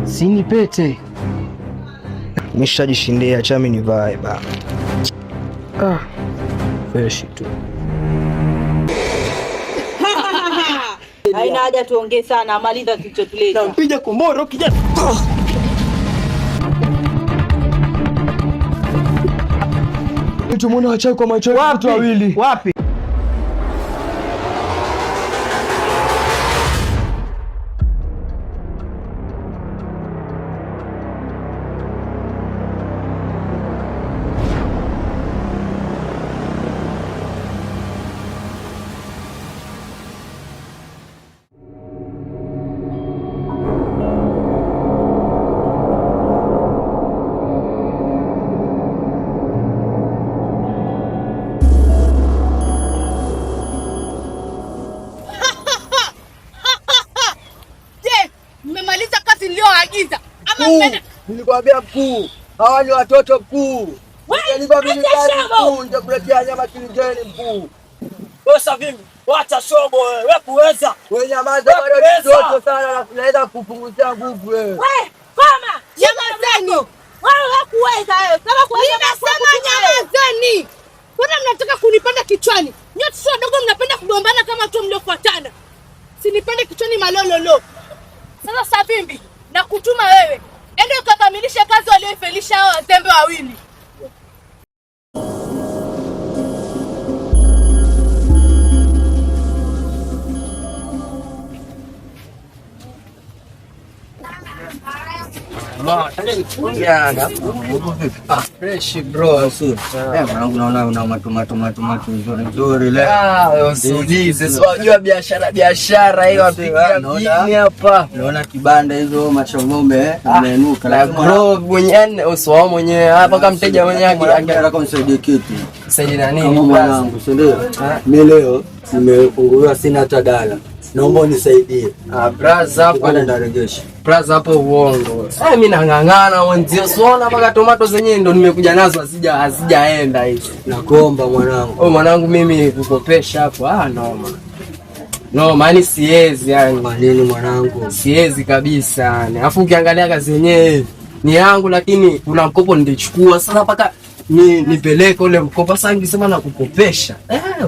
Sini pete. Nimeshajishindia chami ni vibe bana. Fresh tu. Haina haja tuongee sana, maliza kilichotuleta. Nampija komboro kijana. Tumeona wachawi kwa macho watu wawili. Wapi? Nilikwambia mkuu, hawa ni watoto mkuu. Nitakuletea nyama kilingeni mkuu. Sasa vipi? Wacha shobo wewe kuweza. Wewe nyamaza bado ni mtoto sana, naweza kupunguzia nguvu wewe. Wewe koma, nyamazeni. Wewe kuweza wewe. Kama kuweza nasema nyamazeni. Mbona mnataka kunipanda kichwani? Nyote sio dogo mnapenda kugombana kama tu mliofuatana. Sinipande kichwani malololo. Sasa Savimbi, na kutuma wewe. Ende ukakamilisha kazi walioifelisha hao wazembe wawili. Fresh bro. Naona una matomatu nzuri leo. Usiulize, unajua biashara hiyo mjini hapa. Naona kibanda hizo machongombe ameinuka. La bro mwenyewe uso mwenyewe hapa kama mteja mwenyewe angetaka kumsaidia kitu. Saidia na nini mwanangu? Ndio. Mimi leo nimefunguliwa sina hata dala. Naomba unisaidie. Braza hapo ndarejesha. Braza hapo uongo. Mimi nang'ang'ana wenzio. Unaona mpaka tomato zenyewe ndo nimekuja nazo hazijaenda hizi. Nakuomba mwanangu. Mwanangu mimi kukopesha hapo noma. No, maana siwezi yani. Maneni mwanangu. Siwezi kabisa yani. Alafu ukiangalia kazi yenyewe ni yangu lakini kuna mkopo nilichukua. Sasa mpaka nipeleke ule mkopo sasa ningesema na kukopesha.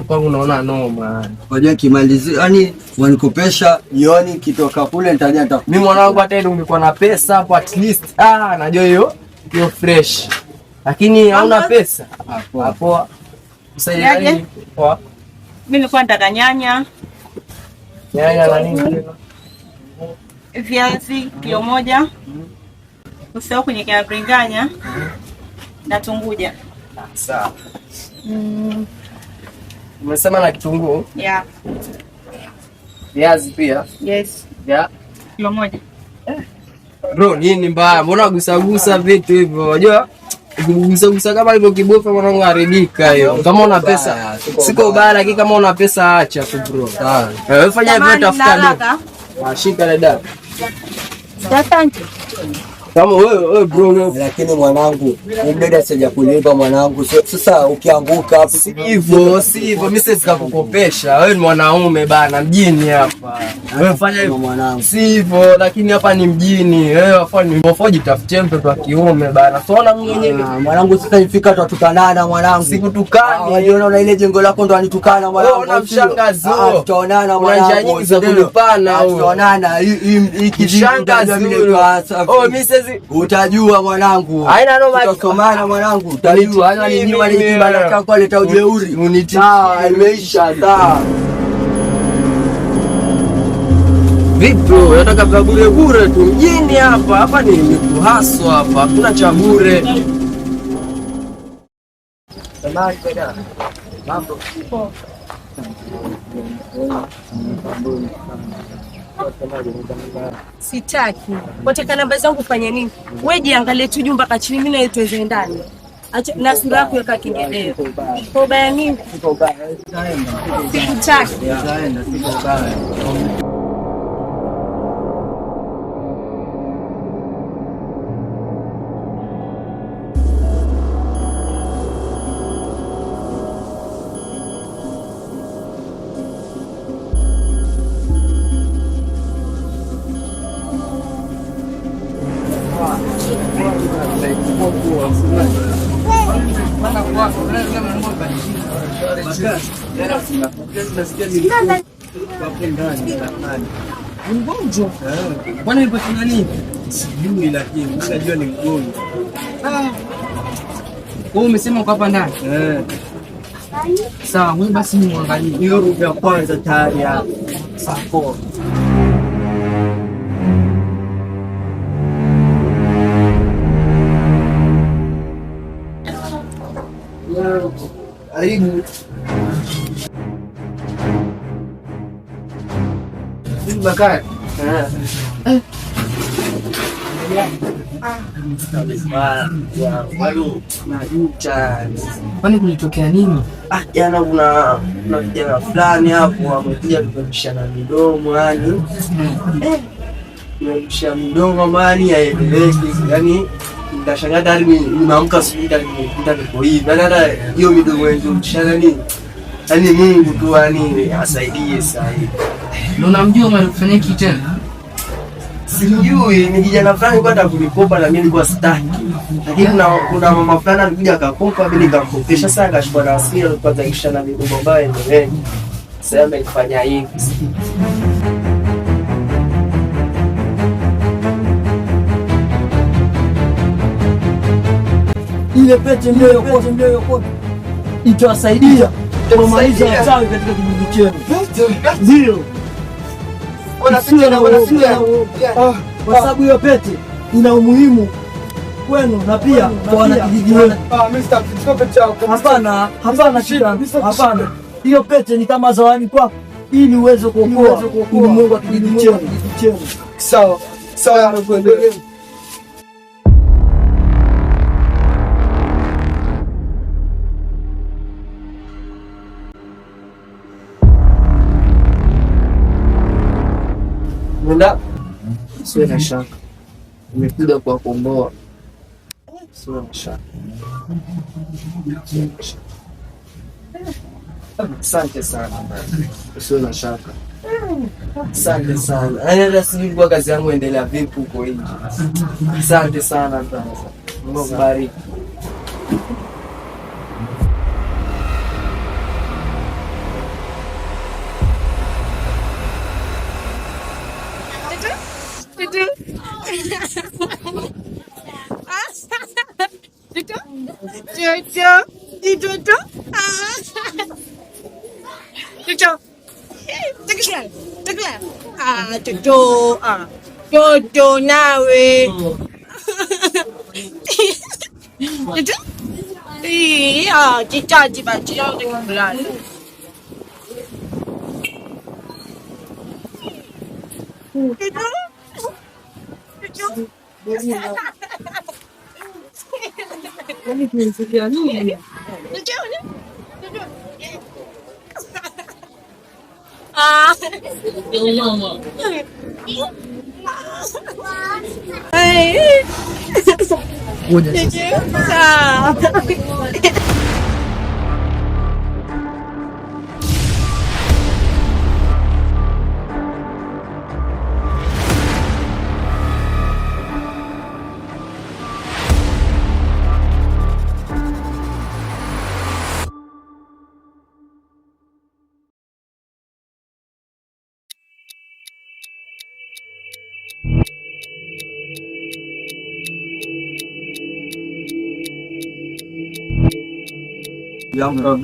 Kwangu naona noma. Unajua kimalizio yani wanikopesha jioni kitoka kule nitaja mimi mwanangu hata ndio ungekuwa na pesa hapo at least najua hiyo fresh. Lakini hauna pesa. Hapo. Usaidiaje? Poa. Mimi nilikuwa nataka nyanya. Nyanya na nini tena? Viazi kilo moja. Usao kwenye kabringanya. Na tunguja. Sawa. Umesema na kitunguu? Yeah. Viazi pia? Yes. Yeah. Kilo moja. Bro, nini mbaya? Mbona gusa vitu hivyo? Unajua? Gusa kama hivyo kibofa mwanangu haribika hiyo. Kama una pesa, siko ubaya lakini kama una pesa acha tu bro. Wewe fanya hivyo tafuta. Shika ile dada. Asante. Kama wewe bro, lakini mwanangu, mdada sija kulipa mwanangu. Sasa ukianguka hapo si hivyo, mimi siwezi kukopesha. Wewe ni mwanaume bana mjini hapa. Wewe fanya hivyo mwanangu. Si hivyo, lakini hapa ni mjini. Wewe wafanye tafutie mtoto wa kiume bana. Unaona mwenyewe mwanangu sasa ifika tutukanana mwanangu. Sikutukani. Unaona ile jengo lako ndo anitukana mwanangu. Unaona mshangazi wewe. Tutaonana mwanangu. Kuna njia nyingi za kulipana. Tutaonana hii kishangazi mimi. Mimi utajua mwanangu. Haina noma tutasomana mwanangu. Utajua hata ni nyuma ni kibanda chako aleta ujeuri. Sawa, imeisha sawa. Vipi bro, unataka vya bure tu mjini hapa. Hapa ni kuhaswa hapa. Hakuna cha bure. Samahani dada. Mambo. Sitaki. Wataka namba zangu fanya nini? Wewe jiangalie tu jumba ka chini mimi na tuweze ndani. Acha na sura yako yaka kingeleo. Kwa ubaya nini? Siko ubaya. Sitaki. Sitaenda, siko ubaya. Mgonjwa. Bwana ipo nani? Sijui lakini najua ni mgonjwa. Wewe umesema uko hapa ndani? Sawa, wewe basi muangalie. Hiyo room ya kwanza tayari hapo. Sawa. Aibu. Bakar. Kwani kulitokea nini? Jana kuna vijana fulani hapo wamekuja kubishana midomo yani. Kubishana midomo mali haieleweki. Yani ndashangaa hadi nimeamka asubuhi nimekuta niko hivi. Hata hiyo midomo yetu kubishana nini? Yani Mungu tu yani asaidie sasa hivi. Na unamjua mwanafanya kitu tena? Sijui, ni kijana fulani kwa hata kunikopa na mimi nilikuwa sitaki. Lakini kuna mama fulani alikuja akakopa, mimi nikamkopesha sana akachukua na hasira kwanza kisha na migomba mbaya ndio. Sasa amefanya hivi. Ile pete ndio yokote. Itawasaidia kumaliza uchawi katika kijiji chenu. Ndio. Kwa sababu hiyo pete ina umuhimu kwenu na pia kwa wanakijiji wenu. Hapana shida. Hapana. Hiyo pete ni kama zawadi kwako ili uweze kuokoa ulimwengu wa kijiji chenu. Sawa. Sawa tuendelee. Nenda. Siwe na shaka. Nimekuja kuwakomboa. Siwe na shaka. Asante sana. Siwe na shaka. Asante sana. Hata sijui kwa kazi yangu endelea vipi huko hivi. Asante sana brother. Mungu bariki. Toto nawe. Chichaji bati yangu kulala.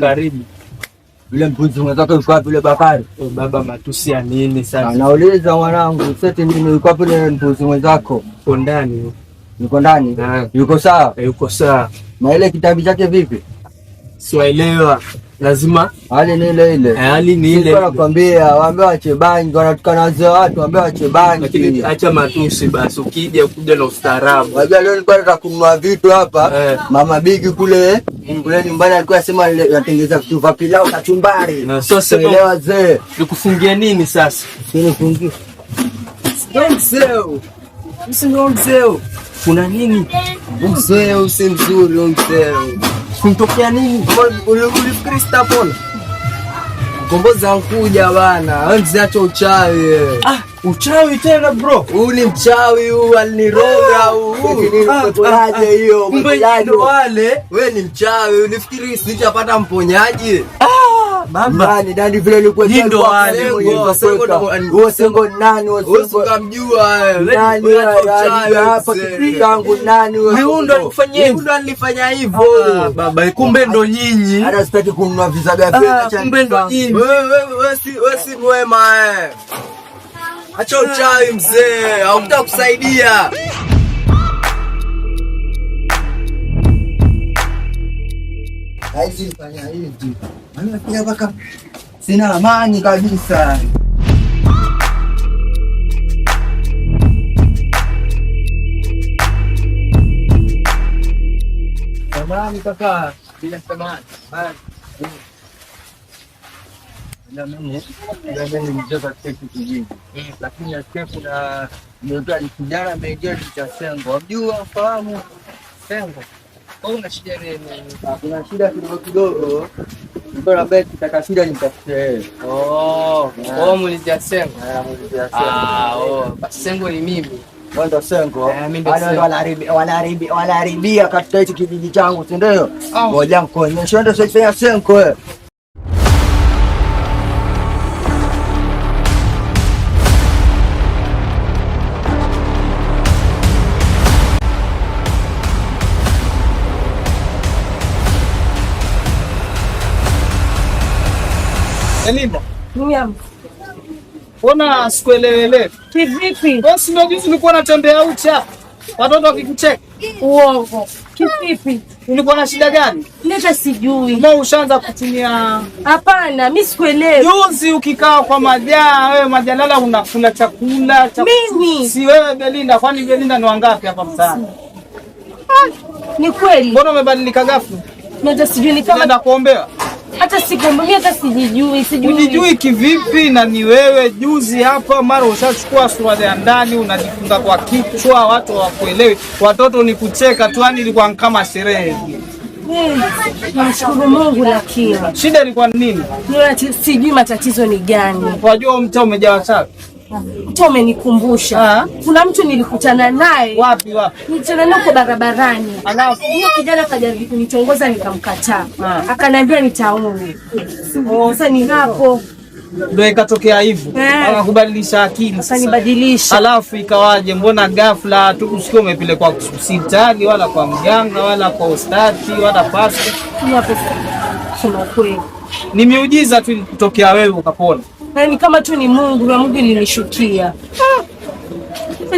Karibu. Yule mpuzi unataka yuko wapi yule Bakari? Baba matusi ya nini sasa? Anauliza mwanangu, sasa nini yuko wapi yule mpuzi mwenzako? Yuko ndani. Yuko ndani? Yuko sawa? Yuko sawa. Na ile kitabu chake vipi? Siwaelewa. Lazima hali ni ile ile. Hali ni ile. Nakwambia waambie wache bangi, wanatukana wazee watu, waambie wache bangi. Lakini acha matusi basi, ukija na ustaarabu. Wajua leo nilikuwa nataka kununua vitu hapa. Mama Bigi kule nyumbani alikuwa anasema atengeza vitu vya pilau na chumbari. Sasa elewa wazee. Nikufungia nini sasa? Nikufungia. Ndio mzee. Kuna nini? Mzee si mzuri mzee. Kuntokea nini? Ulifikiri sitapona? Mkombozi ankuja bana. Wewe mziacho uchawi. Uchawi tena bro. Huu ni mchawi huu, aliniroga huu. Umepolaje hiyo? Umepolaje wale? Wewe ni mchawi, ulifikiri sitapata mponyaji? Baba, nani vile ulikuwa Ndo wale. Wewe sengo nani wewe? Usikamjua wewe. Nani hapa kitangu nani wewe? Huyu ndo alifanyia hivyo. Ndo alifanya hivyo. Baba, kumbe ndo nyinyi. Hata sitaki kununua vizaga fedha cha. Kumbe ndo nyinyi. Wewe si mwema Acha uchawi mzee, hautakusaidia. Haizi fanya hivi. Mimi pia baka sina amani kabisa. Samahani kaka, bila samahani. Mimi mtoka kwetu kijiji. Lakini nasikia kuna mtoto kijana ameingia cha Sengo. Unajua fahamu Sengo? Una shida nini? Kuna shida kidogo. Niko na beti taka shida nitafute. Mlija Sengo. Basi Sengo ni mimi. Ndo Sengo. Wanaharibia katika hichi kijiji changu, si ndio? Ngoja mkonyeshe ndo sasa Sengo. Elinda. Mimi Mbona sikuelewele? kivipi? Wewe si ndio juzi ulikuwa unatembea ucha? Watoto wakikucheka. Uongo. Kivipi? Ulikuwa na shida gani? Leta sijui. Mbona ushaanza kutumia? Hapana, mimi sikuelewi. Juzi ukikaa kwa majaa, wewe majalala unakula chakula. Mimi. Si wewe Belinda, kwani Belinda ni wangapi hapa mtaani? Ni kweli. Mbona umebadilika ghafla? Hata sijui ni kama Unaenda kuombea? hata sikumbuki, hata sijui. Unijui kivipi? Na ni wewe juzi hapa mara ushachukua suruali ya ndani unajifunga kwa kichwa, watu hawakuelewi. Watoto ni kucheka tu, yani ilikuwa kama sherehe. Namshukuru Mungu, lakini Shida ilikuwa nini? sijui matatizo ni gani. Wajua mtaa umejaa wachawi. Mtu umenikumbusha. Kuna mtu nilikutana naye. Wapi? Nilikutana naye kwa barabarani. Alafu Hiyo kijana kaja kunitongoza nikamkataa. Akaniambia nitaoe. Sasa ni hapo ndio ikatokea hivyo. Akakubadilisha akili. Akanibadilisha. Alafu ikawaje? Mbona ghafla tukusikia umepelekwa hospitali wala kwa mganga wala kwa ustati wala pasta? Hapo sema kweli. Ni miujiza tu kutokea wewe ukapona. Ni kama tu ni Mungu na Mungu ilinishukia.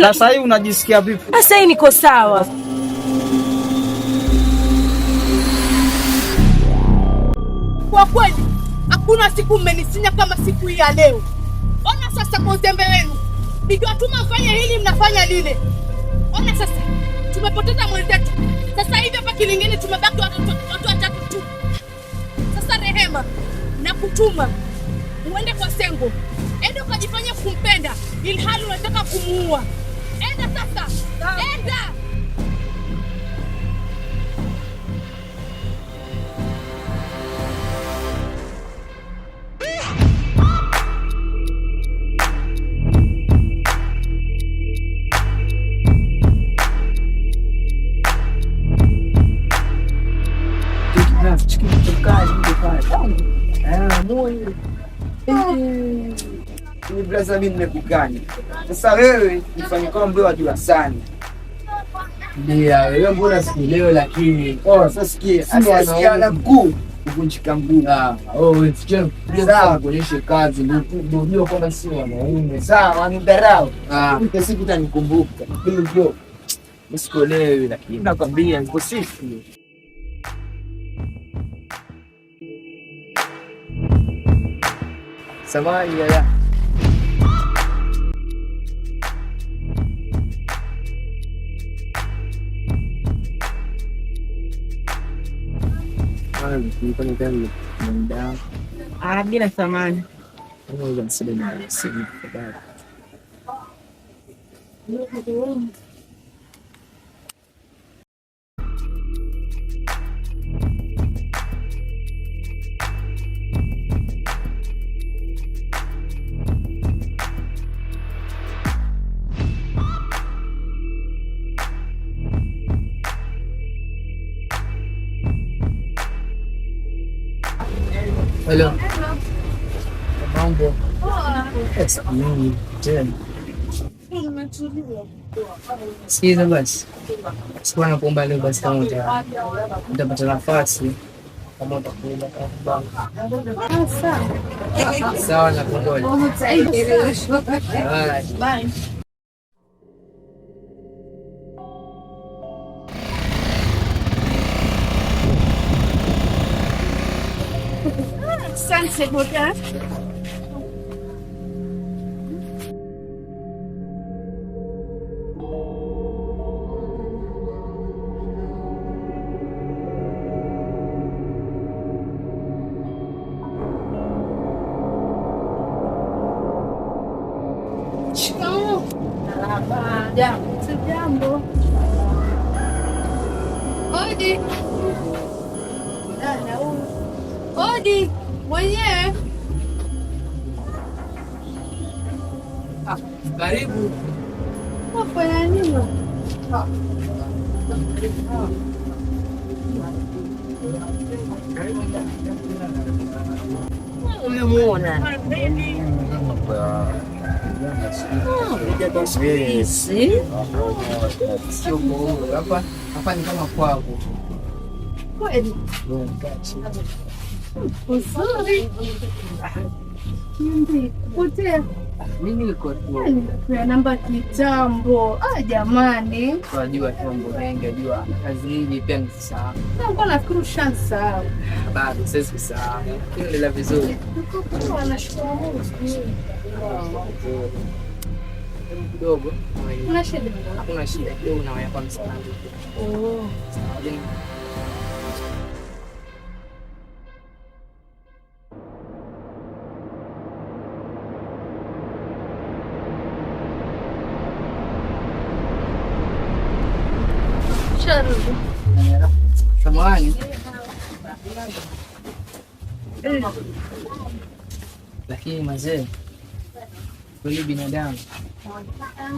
Sasa hivi unajisikia vipi? Sasa hivi niko sawa. Kwa kweli hakuna siku mmenisinya kama siku hii ya leo. Ona sasa kwa uzembe wenu. Nikiwatuma mfanye hili mnafanya lile. Ona sasa tumepoteza mwenzetu. Sasa hivi hapa Kilingeni tumebaki watu watatu tu. Sasa Rehema na kutuma uende kwa Sengo. Enda ukajifanya kumpenda ili hali unataka kumuua. Enda sasa. Enda. Blaza mimi nimekugani. Sasa wewe nifanye kama mbwa wajua sana. Ndio, wewe mbona sikuelewi lakini. Sasa sikia, asikia na mguu, kuvunjika mguu. Sikia, Sawa. kuonyesha kazi ndio kwamba si wanaume. Sawa, nidharau. Mpe siku utanikumbuka. Ndio. Sikuelewi lakini nakwambia niko sifu. Samahani ya. Bila thamani. Hello. Mambo. Sikiza basi. Sikuwa nakuomba leo basi kama utapata nafasi kama utakuja kwa sawa na kungoja. Bye. Sunset hotel. Jambo. Odi. Odi mwenyewe. Karibu. Wafanya nini? Umemuona? Hapa ni kama kwako. Kweli? Uzuri. Potea. Mimi niko tu. Kwa namba kitambo. Jamani. Unajua mambo mengi, unajua kazi hii pia ni sawa. Nilikuwa nafikiri ushansahau. Bado sasa kusahau. Endelea vizuri. Nashukuru Mungu. Kidogo. Kuna shida? Hakuna shida. Kidogo na wewe kwanza. Oh. Samahani. Lakini mazee, kweli binadamu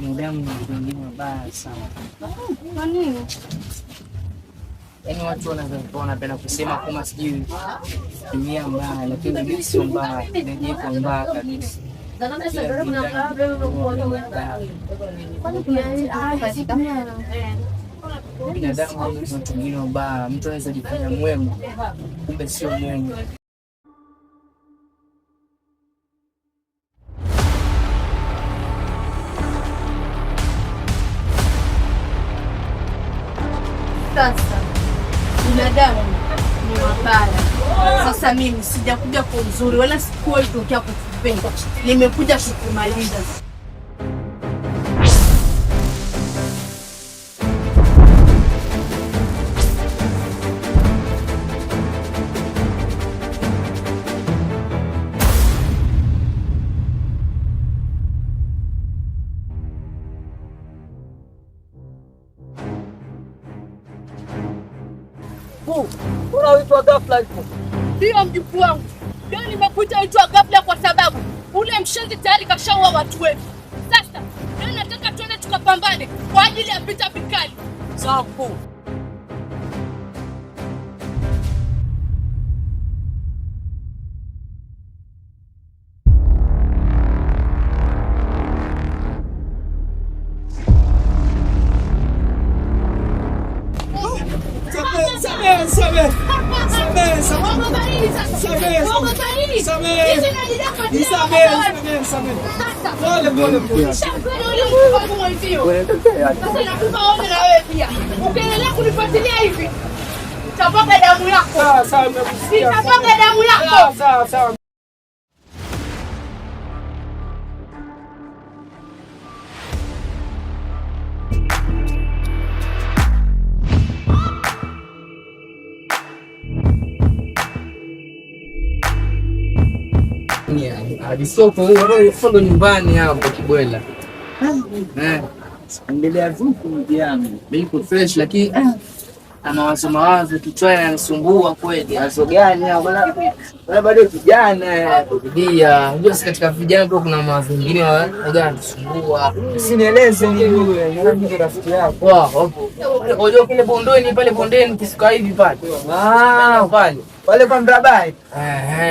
ni watu wengine wabaya sana. Kwa nini? Yaani watu wanapenda kusema kama sijui dunia mbaya, lakini mimi sio mbaya, nijiko mbaya kabisa. Binadamu ni watu wengine wabaya, mtu anaweza jifanya mwema, kumbe sio mwema. Sasa binadamu ni wabaya. Sasa mimi sijakuja kwa uzuri wala sikuwa itokea kukupenda, nimekuja kukumaliza. Unaitwa ghafla hivyo? Ndio mjukuu wangu. Leo nimekuja uitwa ghafla kwa sababu ule mshenzi tayari kashaua watu wetu. Sasa leo nataka tuende tukapambane kwa ajili ya vita vikali. Sawa mkuu. Ukiendelea kunifuatilia hivi nitapaka damu yako. Nitapaka damu yako. Soko huko nyumbani hapo Kibwela. Endelea vipi mjane? Niko fresh lakini mawazo kichwani yanasumbua kweli. Mawazo gani? Wala bado kijana. Ndio. Unajua sisi katika vijana bro kuna mawazo mengine yanasumbua. Usinieleze ni yule, ni rafiki yako. Hapo. Unajua kile bondeni pale bondeni kisuka hivi pale. Pale kwa Mrabai.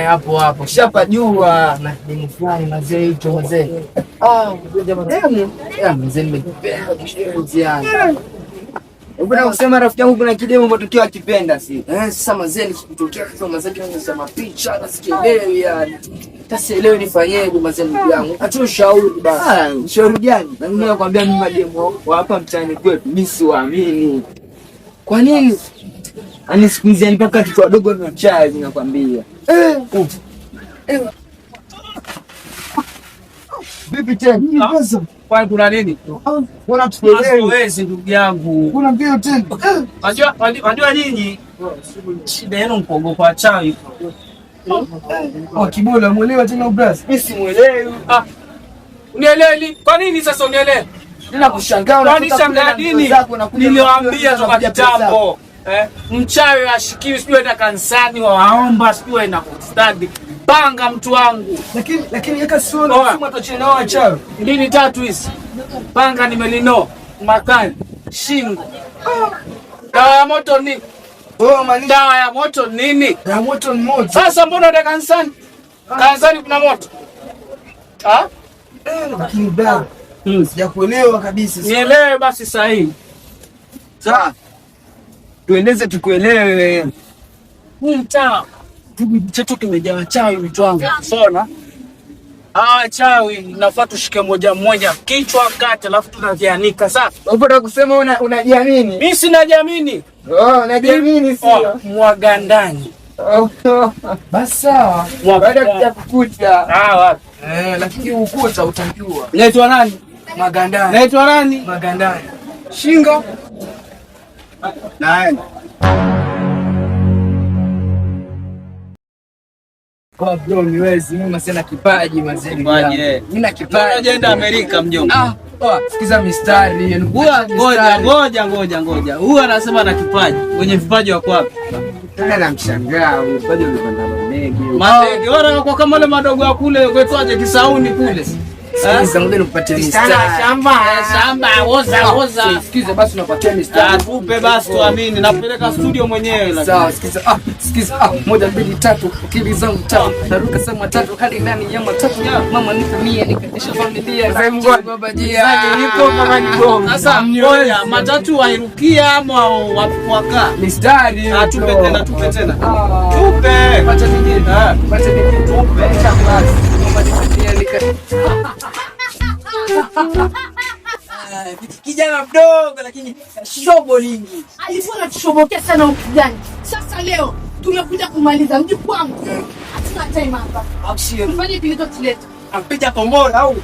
Hapo. Shapajua na demu fulani mzee hicho mzee. Mzee nimekipenda kishenzi yani. Mbona kusema rafiki yangu kuna kidemo matokeo akipenda si? Sasa mzee nikikutokea kama mzee anasema picha na sikielewi yani. Tasielewi nifanyeje mzee yangu. Acha ushauri basi. Ushauri gani? Mimi nakwambia mimi mademo wa hapa mtaani kwetu mimi siwaamini. Kwa nini? Ani siku hizi mpaka watoto wadogo na chai ninakwambia. Vipi tena? Kwa kuna nini? Bora tuelewe ndugu yangu. kuna mbio tena. Unajua nyinyi shida yenu mkogopa wachawi. Kibola muelewa tena ubras. Mimi simuelewi. Unielewi? Kwa nini sasa unielewi? Nina kushangaa unataka nini? Niliwaambia toka kitambo. Mchawi ashikiwi sijui enda kanisani waomba sijui enda kustadi. Panga mtu wangu. Lakini yaka sio nasema tutachina wachawi. Lini 3 hizi? Panga nimelino, makani, shingo. Dawa ya moto nini? Dawa ya moto nini? Ya moto ni moto. Sasa mbona enda kanisani? Kanisani kuna moto. Lakini dawa. Sijakuelewa kabisa. Nielewe basi sahihi. Sawa. Tuendeze tukuelewe. Mtaa chetu kimejaa wachawi vitu wangu. Sona. Chawi nafaa tushike mmoja kichwa kati alafu tunavianika sasa. Unataka kusema unajiamini? Mimi sinajiamini. Unajiamini sio? Mwaga ndani. Basi sawa. Baada ya kukuta. Wapi? Lakini ukuta utajua. Naitwa nani? Magandani. Naitwa nani? Magandani. Shingo. Nani? Kwa bro niwezi mimi sina kipaji mzee. Mimi na kipaji. Unaenda Amerika mjomba. Sikiza mistari. Ngoja. Huyu anasema na kipaji. Wenye vipaji wako wapi? Tena namshangaa, vipaji ulipanda ndege. Mandege wala kwa kama wale madogo ya kule kwetuaje Kisauni kule. Sikiza ngoja nikupatie mistari. Shamba oza. Sikiza basi unapatia mistari. Tupe basi tuamini napeleka studio mwenyewe la. Sawa sikiza. Sikiza 1 2 3 akili zangu tatu. Taruka sama 3 hadi ndani ya matatu. Mama nipe mia nikakesha familia. Baba jia. Nipo kama niko. Sasa mnyoya matatu wairukia ama waka. Mistari. Tupe tena. Tupe. Pata nyingine. Tupe. Kijana mdogo lakini shobo nyingi. Alikuwa anatushobokea sana ukijani. Sasa leo tumekuja kumaliza mjukuu wangu. Hatuna time hapa. Tufanye kilichotuleta. Ampija kombora au